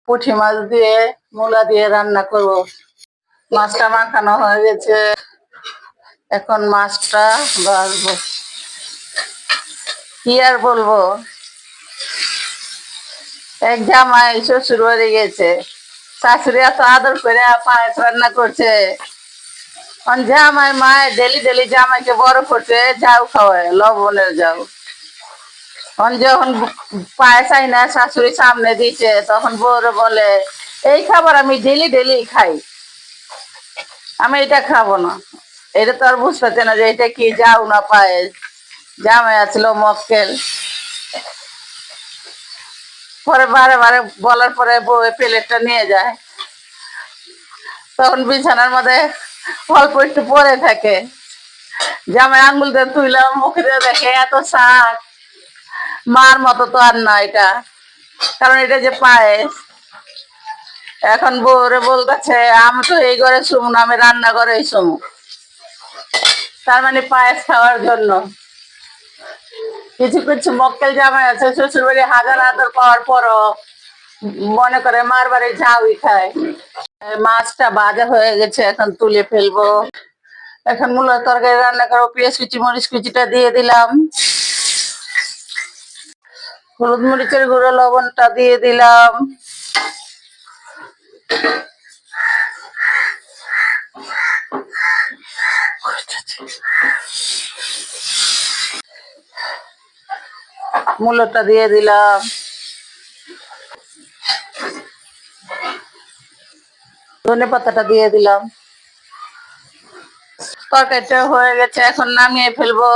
পুঁটি মাছ দিয়ে মূলা দিয়ে রান্না করব। মাছটা মাখানো হয়ে গেছে, এখন মাছটা ভাজবো। কি আর বলবো, এক জামাই শ্বশুর বাড়ি গেছে, শাশুড়ি এত আদর করে পায়েস রান্না করছে। জামাই মায়ের ডেলি ডেলি জামাইকে বড় করছে, যাও খাওয়ায় লবণের যাও। যখন পায়েস আই না শাশুড়ি সামনে দিচ্ছে, তখন বউরে বলে এই খাবার আমি ডেলি ডেলি খাই, আমি এটা খাবো না। এটা তো আর বুঝতে না যে এটা কি যাও না পায়েস। জামাই আছিল মক্কেল। পরে বারে বারে বলার পরে বউ প্লেটটা নিয়ে যায়, তখন বিছানার মধ্যে অল্প একটু পরে থাকে। জামাই আঙ্গুল দিয়ে তুইলাম মুখে দিয়ে দেখে এত শাক। মার মতো তো আর না এটা, কারণ এটা যে পায়েস। এখন বউরে বলতেছে আমি তো এই ঘরে শুমু না, আমি রান্না করে শুমু। তার মানে পায়েস খাওয়ার জন্য। কিছু কিছু মক্কেল জামাই আছে শ্বশুর বাড়ি হাজার আদর পাওয়ার পরও মনে করে মার বাড়ি ঝাউই খায়। মাছটা ভাজা হয়ে গেছে, এখন তুলে ফেলবো। এখন মূলার তরকারি রান্না করবো, পেঁয়াজ কুচি মরিচ কুচিটা দিয়ে দিলাম, হলুদ মরিচের গুঁড়ো লবণটা দিয়ে দিলাম, মূলটা দিয়ে দিলাম, ধনে পাতাটা দিয়ে দিলাম। তরকারিটা হয়ে গেছে, এখন নামিয়ে ফেলবো।